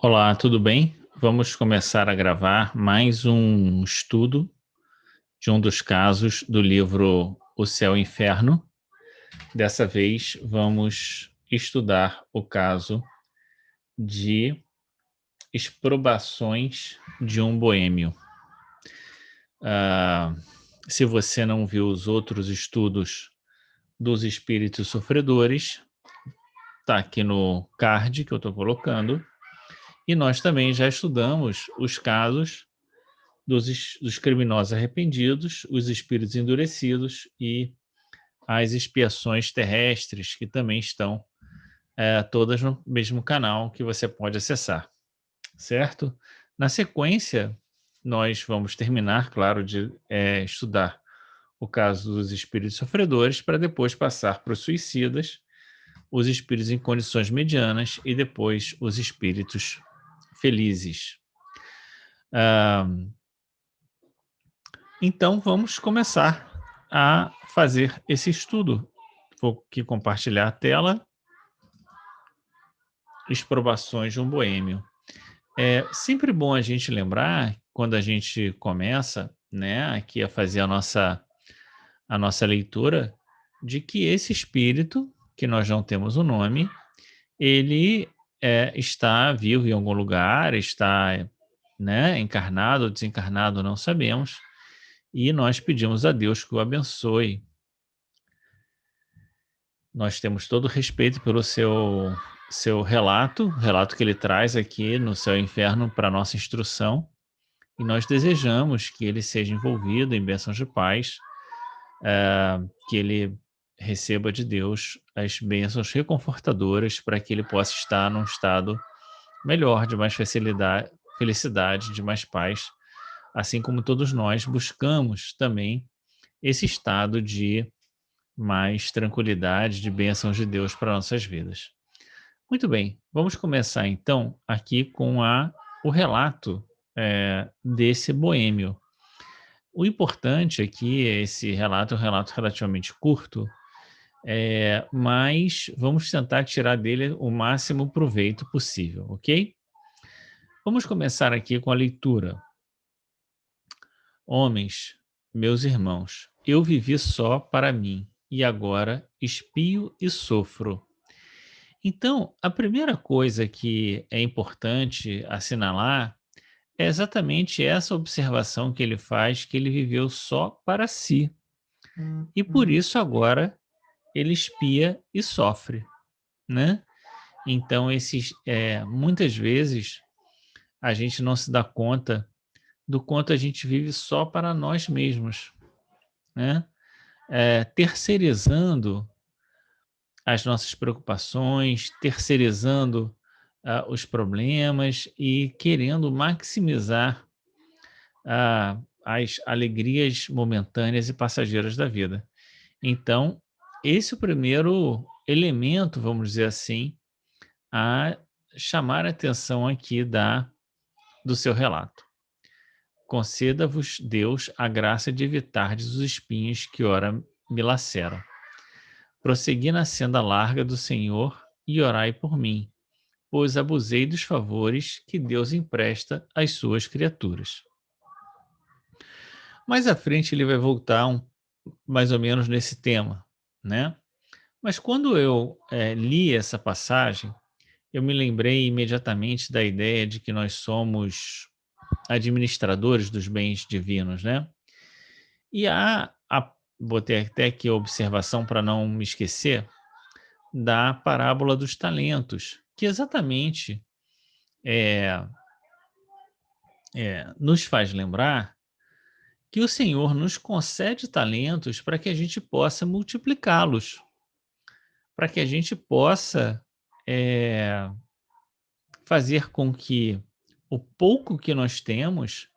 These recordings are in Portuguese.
Olá, tudo bem? Vamos começar a gravar mais um estudo de um dos casos do livro O Céu e o Inferno. Dessa vez, vamos estudar o caso de exprobações de um boêmio. Ah, Se você não viu os outros estudos dos espíritos sofredores, está aqui no card que eu estou colocando. E nós também já estudamos os casos dos criminosos arrependidos, os espíritos endurecidos e as expiações terrestres, que também estão todas no mesmo canal que você pode acessar, certo? Na sequência, nós vamos terminar, claro, de estudar o caso dos espíritos sofredores, para depois passar para os suicidas, os espíritos em condições medianas e depois os espíritos felizes. Então, vamos começar a fazer esse estudo. Vou aqui compartilhar a tela. Exprobações de um boêmio. É sempre bom a gente lembrar, quando a gente começa, né, aqui a fazer a nossa leitura, de que esse espírito, que nós não temos o nome, ele está vivo em algum lugar, está, né, encarnado ou desencarnado, não sabemos, e nós pedimos a Deus que o abençoe. Nós temos todo o respeito pelo seu relato que ele traz aqui no Céu e Inferno para nossa instrução, e nós desejamos que ele seja envolvido em bênçãos de paz, que ele receba de Deus as bênçãos reconfortadoras para que ele possa estar num estado melhor, de mais facilidade, felicidade, de mais paz, assim como todos nós buscamos também esse estado de mais tranquilidade, de bênçãos de Deus para nossas vidas. Muito bem, vamos começar então aqui com o relato desse boêmio. O importante aqui é esse relato, é um relato relativamente curto, mas vamos tentar tirar dele o máximo proveito possível, ok? Vamos começar aqui com a leitura. Homens, meus irmãos, eu vivi só para mim, e agora expio e sofro. Então, a primeira coisa que é importante assinalar é exatamente essa observação que ele faz, que ele viveu só para si. E por isso agora ele expia e sofre, né? Então, muitas vezes a gente não se dá conta do quanto a gente vive só para nós mesmos, né? Terceirizando as nossas preocupações, terceirizando os problemas e querendo maximizar as alegrias momentâneas e passageiras da vida. Então, esse é o primeiro elemento, vamos dizer assim, a chamar a atenção aqui do seu relato. Conceda-vos, Deus, a graça de evitardes os espinhos que ora me laceram. Prossegui na senda larga do Senhor e orai por mim, pois abusei dos favores que Deus empresta às suas criaturas. Mais à frente ele vai voltar mais ou menos nesse tema, né? Mas quando eu li essa passagem, eu me lembrei imediatamente da ideia de que nós somos administradores dos bens divinos, né? E vou ter até aqui a observação para não me esquecer, da parábola dos talentos, que exatamente nos faz lembrar que o Senhor nos concede talentos para que a gente possa multiplicá-los, para que a gente possa fazer com que o pouco que nós temos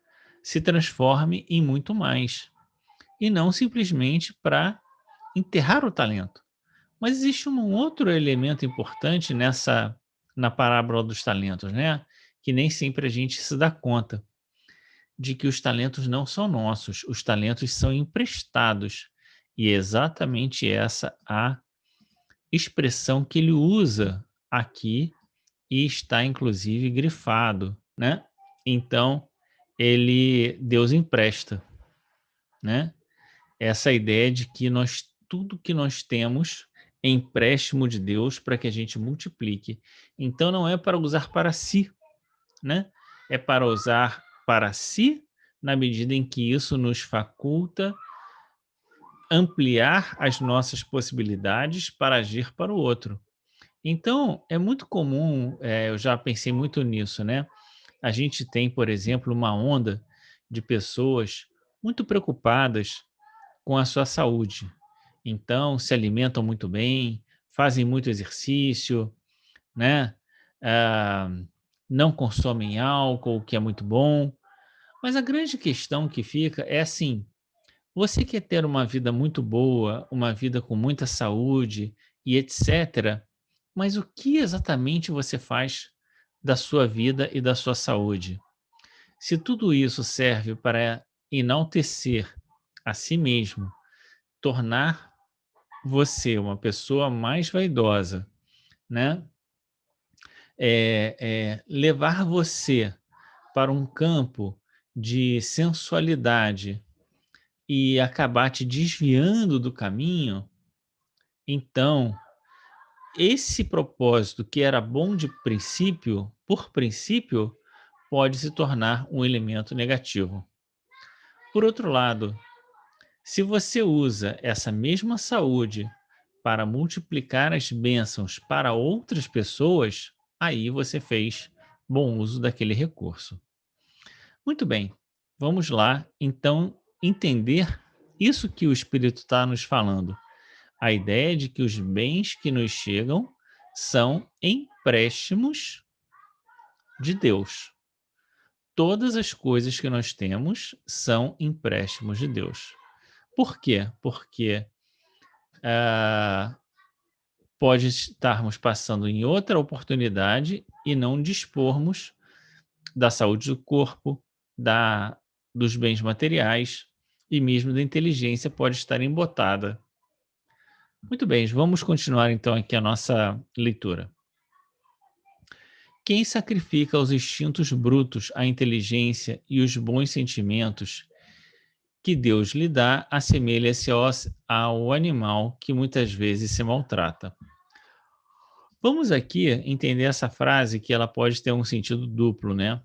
se transforme em muito mais, e não simplesmente para enterrar o talento. Mas existe um outro elemento importante na parábola dos talentos, né? Que nem sempre a gente se dá conta de que os talentos não são nossos, os talentos são emprestados. E é exatamente essa a expressão que ele usa aqui e está inclusive grifado, né? Então, Deus empresta, né? Essa ideia de que tudo que nós temos é empréstimo de Deus para que a gente multiplique. Então, não é para usar para si, né? É para usar para si, na medida em que isso nos faculta ampliar as nossas possibilidades para agir para o outro. Então, é muito comum, eu já pensei muito nisso, né? A gente tem, por exemplo, uma onda de pessoas muito preocupadas com a sua saúde. Então, se alimentam muito bem, fazem muito exercício, né? Ah, não consomem álcool, o que é muito bom. Mas a grande questão que fica é assim: você quer ter uma vida muito boa, uma vida com muita saúde e etc. Mas o que exatamente você faz da sua vida e da sua saúde? Se tudo isso serve para enaltecer a si mesmo, tornar você uma pessoa mais vaidosa, né? Levar você para um campo de sensualidade e acabar te desviando do caminho, então esse propósito que era bom de princípio, por princípio, pode se tornar um elemento negativo. Por outro lado, se você usa essa mesma saúde para multiplicar as bênçãos para outras pessoas, aí você fez bom uso daquele recurso. Muito bem, vamos lá então entender isso que o Espírito está nos falando. A ideia de que os bens que nos chegam são empréstimos de Deus. Todas as coisas que nós temos são empréstimos de Deus. Por quê? Porque ah, pode estarmos passando em outra oportunidade e não dispormos da saúde do corpo, da, dos bens materiais e mesmo da inteligência pode estar embotada. Muito bem, vamos continuar então aqui a nossa leitura. Quem sacrifica os instintos brutos, a inteligência e os bons sentimentos que Deus lhe dá, assemelha-se ao animal que muitas vezes se maltrata. Vamos aqui entender essa frase que ela pode ter um sentido duplo, né?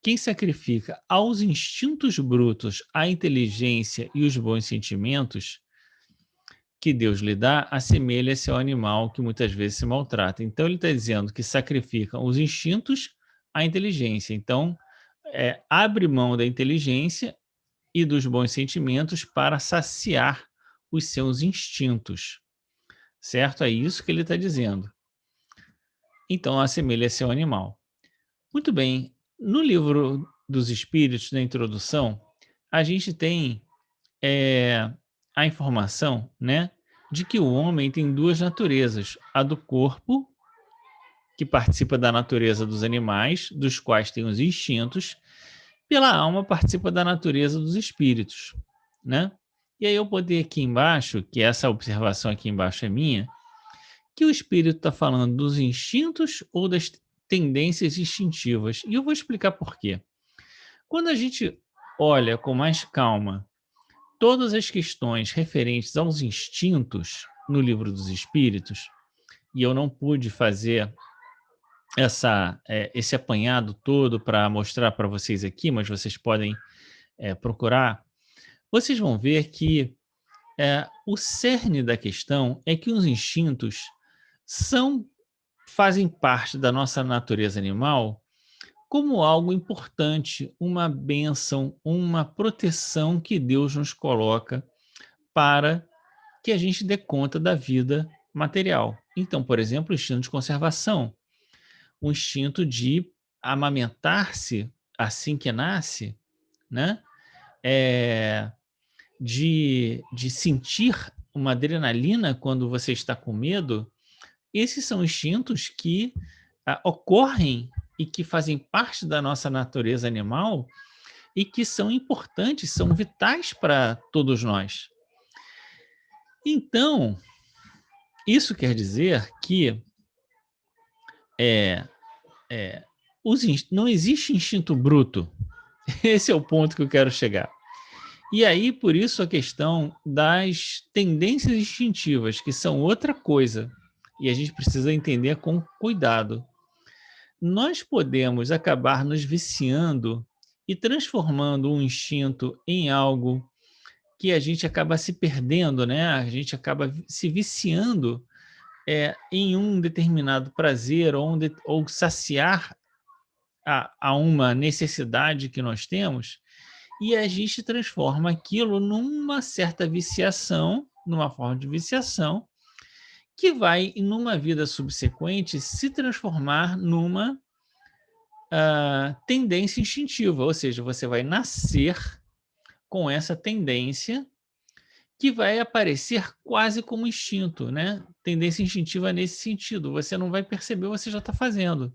Quem sacrifica aos instintos brutos a inteligência e os bons sentimentos que Deus lhe dá, assemelha-se ao animal que muitas vezes se maltrata. Então, ele está dizendo que sacrificam os instintos à inteligência. Então, abre mão da inteligência e dos bons sentimentos para saciar os seus instintos. Certo? É isso que ele está dizendo. Então, assemelha-se ao animal. Muito bem. No livro dos Espíritos, na introdução, a gente tem a informação, né, de que o homem tem duas naturezas: a do corpo, que participa da natureza dos animais, dos quais tem os instintos, pela alma participa da natureza dos espíritos, né? E aí eu botei aqui embaixo, que essa observação aqui embaixo é minha, que o espírito está falando dos instintos ou das tendências instintivas. E eu vou explicar por quê. Quando a gente olha com mais calma todas as questões referentes aos instintos no livro dos Espíritos, e eu não pude fazer esse apanhado todo para mostrar para vocês aqui, mas vocês podem procurar, vocês vão ver que o cerne da questão é que os instintos são, fazem parte da nossa natureza animal como algo importante, uma bênção, uma proteção que Deus nos coloca para que a gente dê conta da vida material. Então, por exemplo, o instinto de conservação, o instinto de amamentar-se assim que nasce, né? De sentir uma adrenalina quando você está com medo. Esses são instintos que ocorrem e que fazem parte da nossa natureza animal e que são importantes, são vitais para todos nós. Então, isso quer dizer que É, não existe instinto bruto. Esse é o ponto que eu quero chegar. E aí, por isso, a questão das tendências instintivas, que são outra coisa, e a gente precisa entender com cuidado. Nós podemos acabar nos viciando e transformando um instinto em algo que a gente acaba se perdendo, né? A gente acaba se viciando em um determinado prazer ou saciar a uma necessidade que nós temos, e a gente transforma aquilo numa certa viciação, numa forma de viciação, que vai, numa vida subsequente, se transformar numa tendência instintiva, ou seja, você vai nascer com essa tendência que vai aparecer quase como instinto, né? Tendência instintiva nesse sentido. Você não vai perceber, você já está fazendo.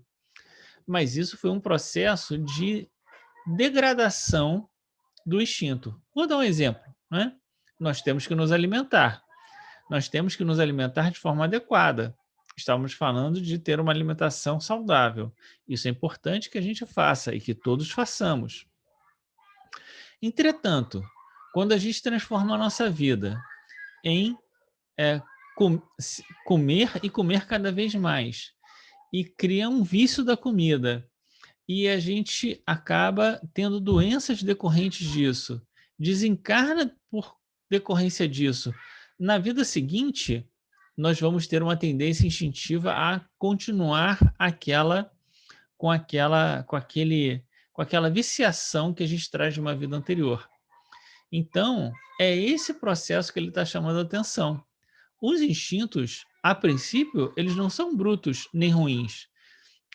Mas isso foi um processo de degradação do instinto. Vou dar um exemplo, né? Nós temos que nos alimentar. Nós temos que nos alimentar de forma adequada. Estamos falando de ter uma alimentação saudável. Isso é importante que a gente faça e que todos façamos. Entretanto, quando a gente transforma a nossa vida em comer e comer cada vez mais, e cria um vício da comida, e a gente acaba tendo doenças decorrentes disso, desencarna por decorrência disso. Na vida seguinte, nós vamos ter uma tendência instintiva a continuar com aquela viciação que a gente traz de uma vida anterior. Então, é esse processo que ele está chamando a atenção. Os instintos, a princípio, eles não são brutos nem ruins.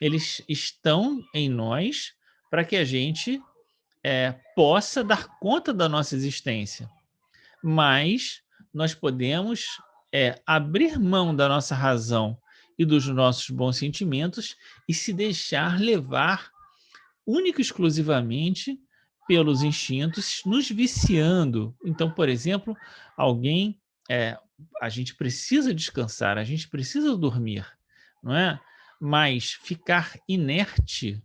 Eles estão em nós para que a gente possa dar conta da nossa existência. Mas nós podemos abrir mão da nossa razão e dos nossos bons sentimentos e se deixar levar única e exclusivamente pelos instintos, nos viciando. Então, por exemplo, a gente precisa descansar, a gente precisa dormir, não é? Mas ficar inerte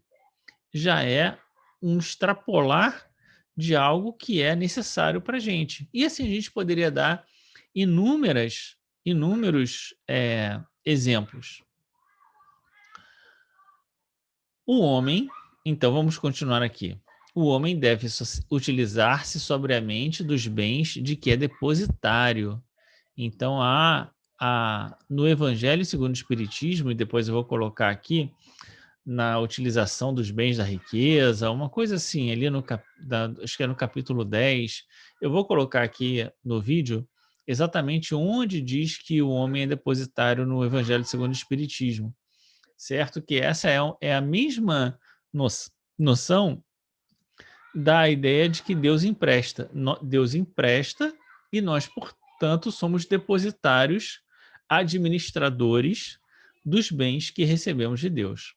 já é um extrapolar de algo que é necessário para a gente. E assim a gente poderia dar inúmeros exemplos. O homem, então vamos continuar aqui. O homem deve utilizar-se sobriamente dos bens de que é depositário. Então, no Evangelho segundo o Espiritismo, e depois eu vou colocar aqui, na utilização dos bens da riqueza, uma coisa assim, ali acho que é no capítulo 10, eu vou colocar aqui no vídeo exatamente onde diz que o homem é depositário no Evangelho segundo o Espiritismo, certo? Que essa é a mesma noção da ideia de que Deus empresta. Deus empresta e nós, portanto, somos depositários, administradores dos bens que recebemos de Deus.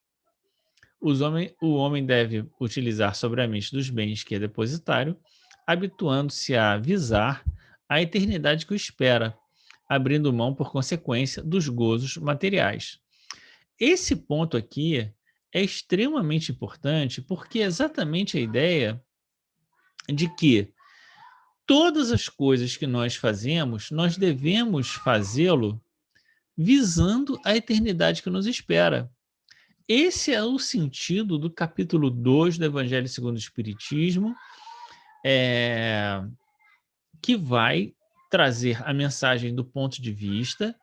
O homem deve utilizar sobriamente dos bens que é depositário, habituando-se a visar a eternidade que o espera, abrindo mão, por consequência, dos gozos materiais. Esse ponto aqui é extremamente importante porque é exatamente a ideia de que todas as coisas que nós fazemos, nós devemos fazê-lo visando a eternidade que nos espera. Esse é o sentido do capítulo 2 do Evangelho segundo o Espiritismo, que vai trazer a mensagem do ponto de vista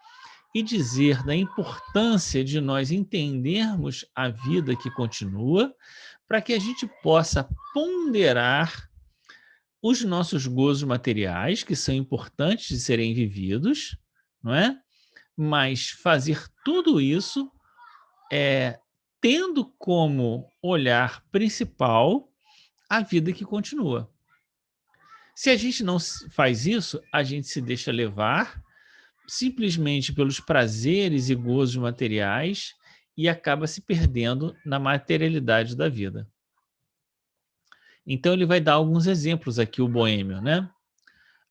e dizer da importância de nós entendermos a vida que continua, para que a gente possa ponderar os nossos gozos materiais, que são importantes de serem vividos, não é? Mas fazer tudo isso tendo como olhar principal a vida que continua. Se a gente não faz isso, a gente se deixa levar simplesmente pelos prazeres e gozos materiais e acaba se perdendo na materialidade da vida. Então ele vai dar alguns exemplos aqui, o boêmio, né?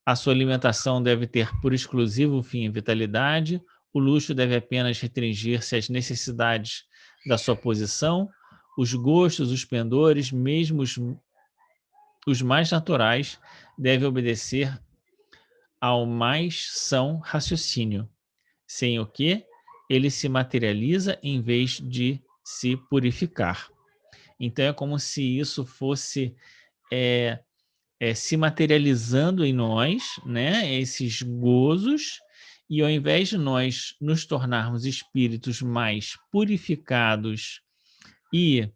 A sua alimentação deve ter por exclusivo fim a vitalidade, o luxo deve apenas restringir-se às necessidades da sua posição, os gostos, os pendores, mesmo os mais naturais, devem obedecer ao mais são raciocínio, sem o que ele se materializa em vez de se purificar. Então é como se isso fosse é, se materializando em nós, né? Esses gozos, e ao invés de nós nos tornarmos espíritos mais purificados e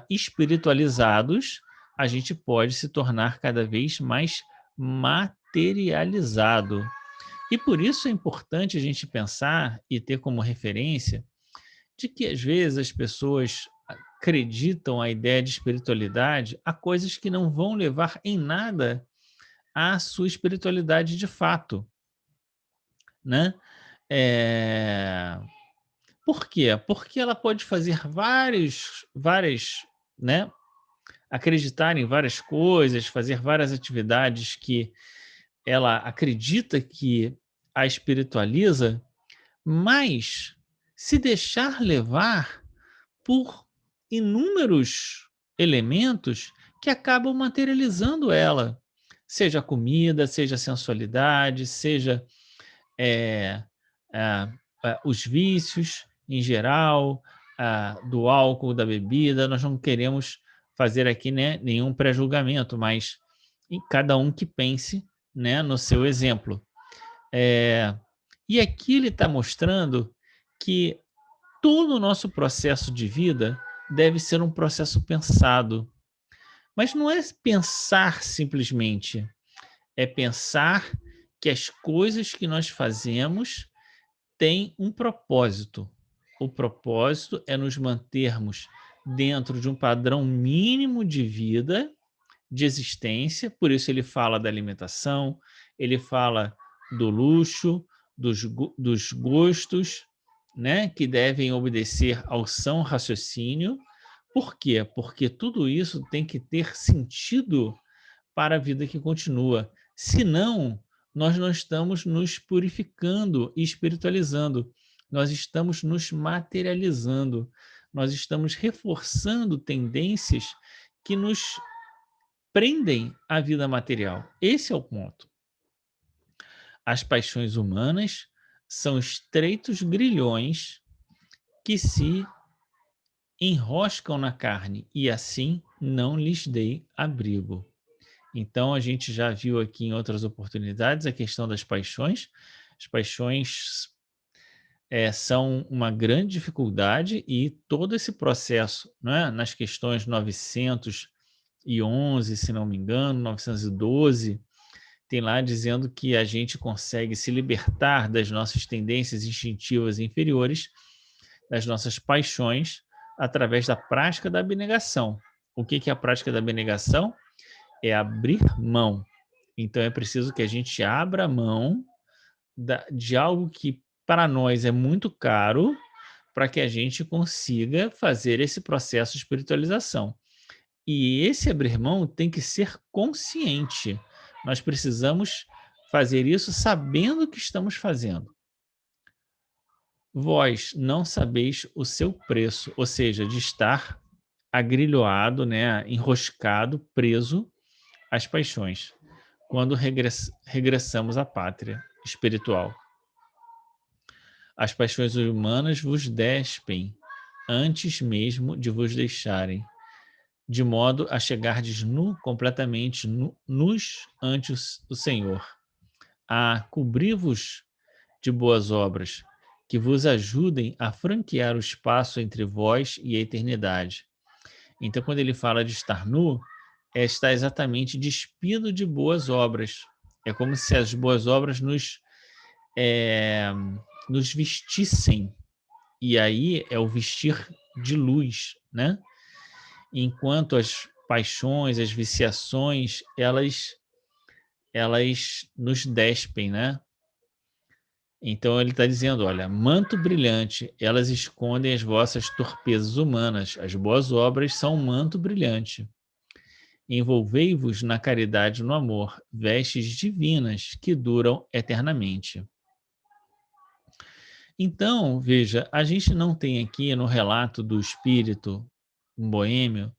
espiritualizados, a gente pode se tornar cada vez mais materializado. E por isso é importante a gente pensar e ter como referência de que às vezes as pessoas acreditam a ideia de espiritualidade a coisas que não vão levar em nada à sua espiritualidade de fato, né? É... Por quê? Porque ela pode fazer várias, né? Acreditar em várias coisas, fazer várias atividades que ela acredita que a espiritualiza, mas se deixar levar por inúmeros elementos que acabam materializando ela, seja a comida, seja a sensualidade, seja eh, ah, os vícios em geral, do álcool, da bebida. Nós não queremos fazer aqui, né, nenhum pré-julgamento, mas em cada um que pense, né, no seu exemplo. E aqui ele está mostrando que todo o nosso processo de vida deve ser um processo pensado. Mas não é pensar simplesmente, é pensar que as coisas que nós fazemos têm um propósito. O propósito é nos mantermos dentro de um padrão mínimo de vida, de existência, por isso ele fala da alimentação, ele fala do luxo, dos gostos, né, que devem obedecer ao são raciocínio. Por quê? Porque tudo isso tem que ter sentido para a vida que continua. Senão, nós não estamos nos purificando e espiritualizando. Nós estamos nos materializando. Nós estamos reforçando tendências que nos prendem à vida material. Esse é o ponto. As paixões humanas são estreitos grilhões que se enroscam na carne e assim não lhes dei abrigo. Então, a gente já viu aqui em outras oportunidades a questão das paixões. As paixões são uma grande dificuldade e todo esse processo, né, nas questões 911, se não me engano, 912, tem lá dizendo que a gente consegue se libertar das nossas tendências instintivas inferiores, das nossas paixões, através da prática da abnegação. O que é a prática da abnegação? É abrir mão. Então é preciso que a gente abra mão de algo que para nós é muito caro, para que a gente consiga fazer esse processo de espiritualização. E esse abrir mão tem que ser consciente. Nós precisamos fazer isso sabendo o que estamos fazendo. Vós não sabeis o seu preço, ou seja, de estar agrilhoado, né, enroscado, preso às paixões, quando regressamos à pátria espiritual. As paixões humanas vos despem antes mesmo de vos deixarem, de modo a chegardes completamente nus ante o Senhor, a cobrir-vos de boas obras, que vos ajudem a franquear o espaço entre vós e a eternidade. Então, quando ele fala de estar nu, está exatamente despido de boas obras. É como se as boas obras nos vestissem. E aí é o vestir de luz, né? Enquanto as paixões, as viciações, elas nos despem, né? Então ele está dizendo, olha, manto brilhante, elas escondem as vossas torpezas humanas. As boas obras são um manto brilhante. Envolvei-vos na caridade e no amor, vestes divinas que duram eternamente. Então, veja, a gente não tem aqui no relato do espírito um boêmio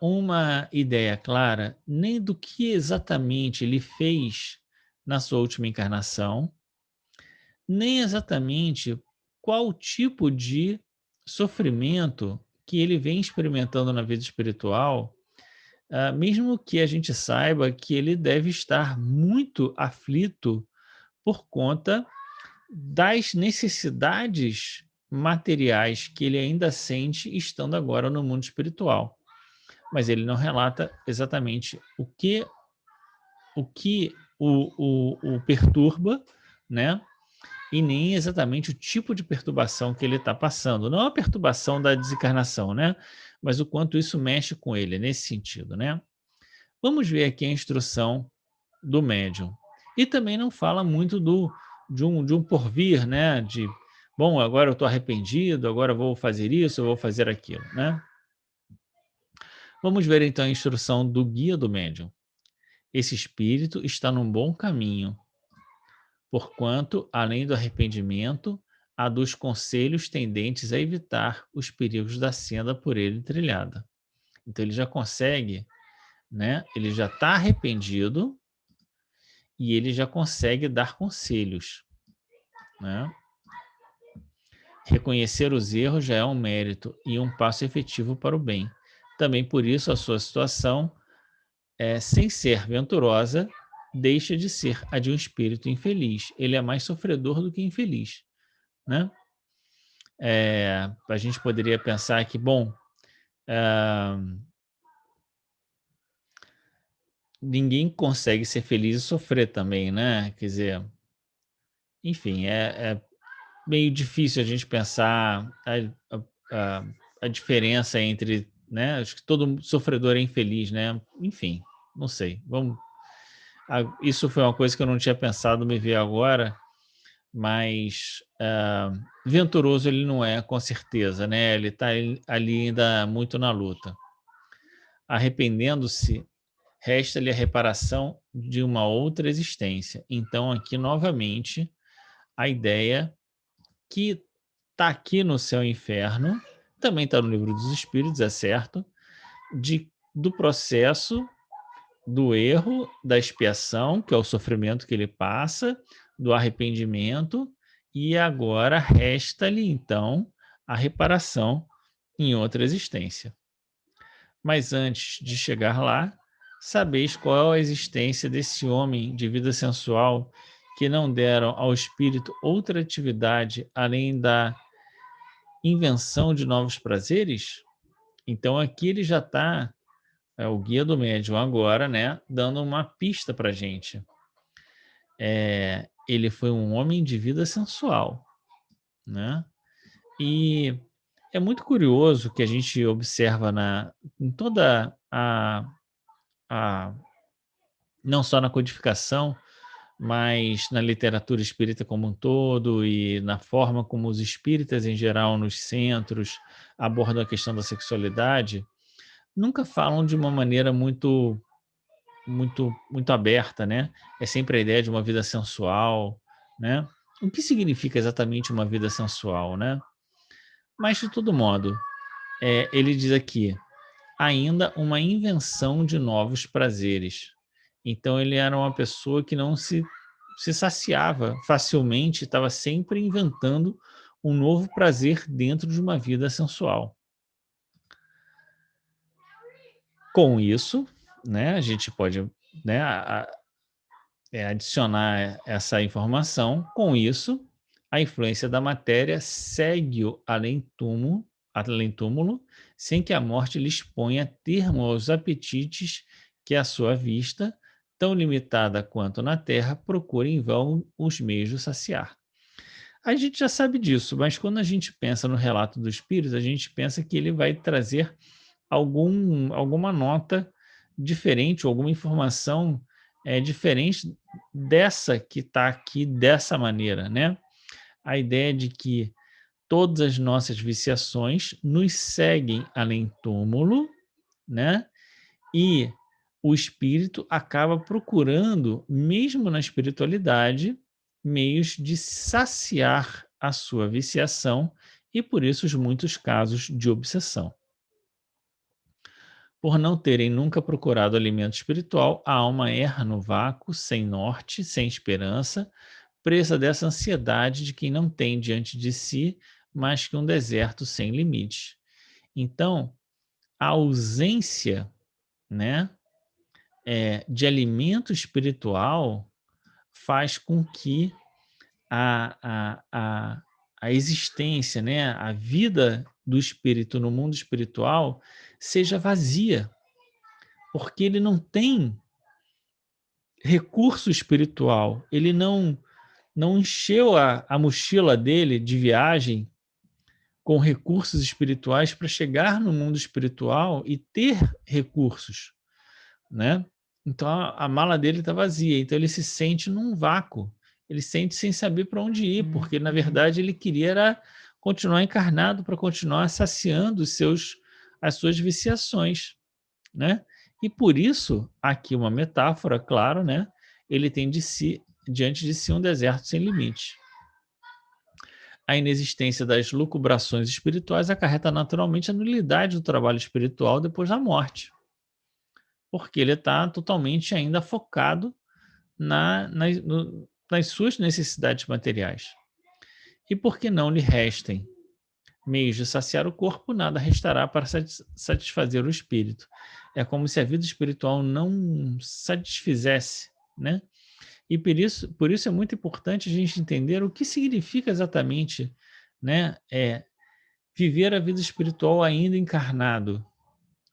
uma ideia clara nem do que exatamente ele fez na sua última encarnação, nem exatamente qual tipo de sofrimento que ele vem experimentando na vida espiritual, mesmo que a gente saiba que ele deve estar muito aflito por conta das necessidades materiais que ele ainda sente estando agora no mundo espiritual. Mas ele não relata exatamente o que o perturba, né? E nem exatamente o tipo de perturbação que ele está passando. Não a perturbação da desencarnação, né? Mas o quanto isso mexe com ele, nesse sentido, né? Vamos ver aqui a instrução do médium. E também não fala muito de um porvir, né? De, bom, agora eu estou arrependido, agora eu vou fazer isso, eu vou fazer aquilo, né? Vamos ver então a instrução do guia do médium. Esse espírito está num bom caminho, porquanto, além do arrependimento, há dos conselhos tendentes a evitar os perigos da senda por ele trilhada. Então ele já consegue, né? Ele já está arrependido e ele já consegue dar conselhos, né? Reconhecer os erros já é um mérito e um passo efetivo para o bem. Também por isso a sua situação, sem ser venturosa, deixa de ser a de um espírito infeliz. Ele é mais sofredor do que infeliz, né? A gente poderia pensar que, bom, ninguém consegue ser feliz e sofrer também, né? Quer dizer, enfim, é meio difícil a gente pensar a, a diferença entre, né? Acho que todo sofredor é infeliz, né? Enfim, não sei. Isso foi uma coisa que eu não tinha pensado, me ver agora, mas venturoso ele não é, com certeza, né? Ele está ali ainda muito na luta. Arrependendo-se, resta-lhe a reparação de uma outra existência. Então, aqui novamente, a ideia que está aqui no céu e inferno, também está no livro dos Espíritos, é certo, do processo do erro, da expiação, que é o sofrimento que ele passa, do arrependimento, e agora resta-lhe, então, a reparação em outra existência. Mas antes de chegar lá, sabeis qual é a existência desse homem de vida sensual que não deram ao espírito outra atividade além da invenção de novos prazeres? Então aqui ele já está, o guia do médium agora, né, dando uma pista para a gente. Ele foi um homem de vida sensual, né? E é muito curioso que a gente observa em toda a não só na codificação, mas na literatura espírita como um todo e na forma como os espíritas em geral nos centros abordam a questão da sexualidade, nunca falam de uma maneira muito aberta, né? É sempre a ideia de uma vida sensual, né? O que significa exatamente uma vida sensual, né? Mas de todo modo, ele diz aqui, ainda uma invenção de novos prazeres. Então ele era uma pessoa que não se saciava facilmente, estava sempre inventando um novo prazer dentro de uma vida sensual. Com isso, né, a gente pode, né, adicionar essa informação. Com isso, a influência da matéria segue-o além túmulo, sem que a morte lhe exponha termo aos apetites que a sua vista, tão limitada quanto na terra, procura em vão os meios de saciar. A gente já sabe disso, mas quando a gente pensa no relato do espírito, a gente pensa que ele vai trazer alguma nota diferente, alguma informação diferente dessa que está aqui dessa maneira, né? A ideia de que todas as nossas viciações nos seguem além túmulo, né? E o espírito acaba procurando, mesmo na espiritualidade, meios de saciar a sua viciação e por isso os muitos casos de obsessão. Por não terem nunca procurado alimento espiritual, a alma erra no vácuo, sem norte, sem esperança, presa dessa ansiedade de quem não tem diante de si mais que um deserto sem limites. Então, a ausência, né, de alimento espiritual faz com que a existência, né, a vida do espírito no mundo espiritual seja vazia, porque ele não tem recurso espiritual, ele não encheu a mochila dele de viagem com recursos espirituais para chegar no mundo espiritual e ter recursos, né? Então a mala dele está vazia, então ele se sente num vácuo, ele sente sem saber para onde ir, porque na verdade ele queria era continuar encarnado para continuar saciando as suas viciações, né? E por isso, aqui uma metáfora, claro, né? Ele tem diante de si um deserto sem limite. A inexistência das lucubrações espirituais acarreta naturalmente a nulidade do trabalho espiritual depois da morte, porque ele está totalmente ainda focado nas suas necessidades materiais. E porque não lhe restem meios de saciar o corpo, nada restará para satisfazer o espírito. É como se a vida espiritual não satisfizesse, né? E por isso é muito importante a gente entender o que significa exatamente, né, viver a vida espiritual ainda encarnado.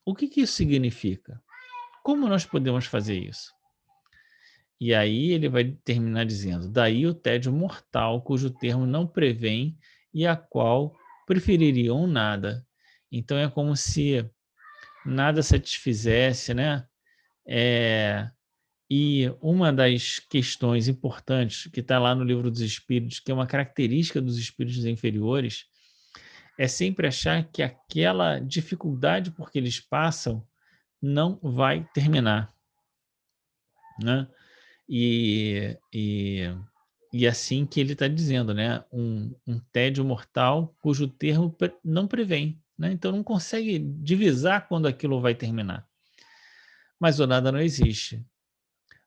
O que isso significa? Como nós podemos fazer isso? E aí ele vai terminar dizendo: daí o tédio mortal, cujo termo não prevém e a qual prefeririam nada. Então é como se nada satisfizesse, né? E uma das questões importantes que está lá no Livro dos Espíritos, que é uma característica dos espíritos inferiores, é sempre achar que aquela dificuldade por que eles passam não vai terminar, né? E, e, e assim que ele está dizendo, né? Um tédio mortal cujo termo não prevém, né? Então não consegue divisar quando aquilo vai terminar. Mas o nada não existe.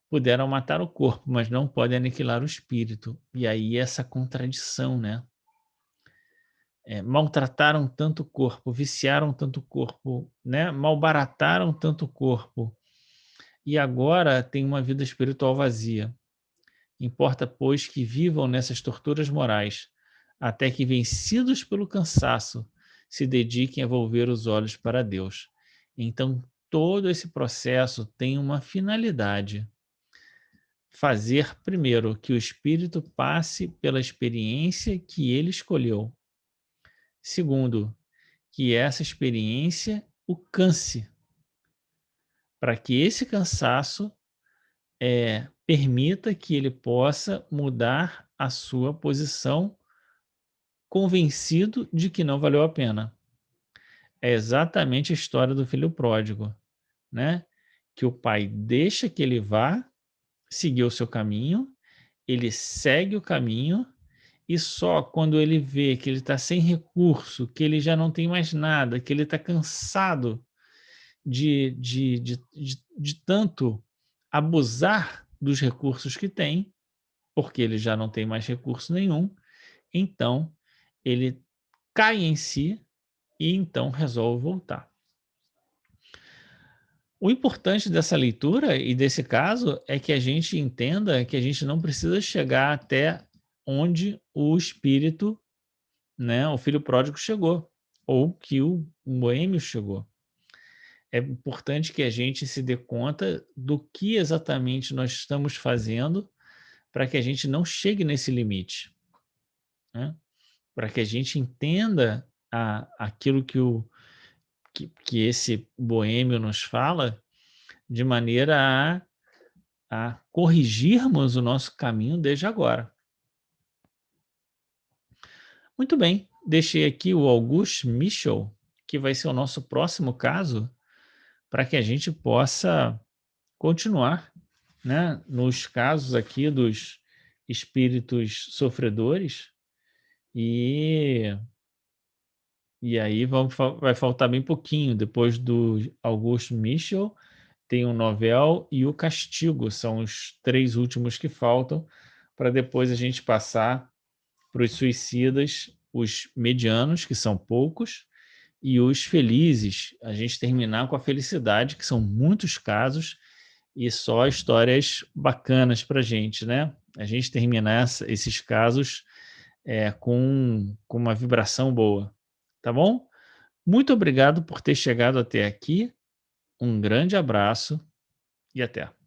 Puderam matar o corpo, mas não podem aniquilar o espírito. E aí essa contradição, né? Maltrataram tanto o corpo, viciaram tanto o corpo, né? Malbarataram tanto o corpo. E agora tem uma vida espiritual vazia. Importa, pois, que vivam nessas torturas morais, até que, vencidos pelo cansaço, se dediquem a volver os olhos para Deus. Então, todo esse processo tem uma finalidade: fazer, primeiro, que o espírito passe pela experiência que ele escolheu. Segundo, que essa experiência o canse, para que esse cansaço permita que ele possa mudar a sua posição, convencido de que não valeu a pena. É exatamente a história do filho pródigo, né? Que o pai deixa que ele vá seguir o seu caminho, ele segue o caminho, e só quando ele vê que ele está sem recurso, que ele já não tem mais nada, que ele está cansado de tanto abusar dos recursos que tem, porque ele já não tem mais recurso nenhum, então ele cai em si e então resolve voltar. O importante dessa leitura e desse caso é que a gente entenda que a gente não precisa chegar até onde o espírito, né, o filho pródigo chegou, ou que o boêmio chegou. É importante que a gente se dê conta do que exatamente nós estamos fazendo para que a gente não chegue nesse limite, né? Para que a gente entenda aquilo que esse boêmio nos fala, de maneira a corrigirmos o nosso caminho desde agora. Muito bem, deixei aqui o Auguste Michel, que vai ser o nosso próximo caso, para que a gente possa continuar, né, nos casos aqui dos espíritos sofredores E, e aí vai faltar bem pouquinho. Depois do Augusto Michel, tem o Novel e o Castigo. São os 3 últimos que faltam, para depois a gente passar para os suicidas, os medianos, que são poucos, e os felizes, a gente terminar com a felicidade, que são muitos casos e só histórias bacanas para a gente, né? A gente terminar esses casos com uma vibração boa, tá bom? Muito obrigado por ter chegado até aqui, um grande abraço e até.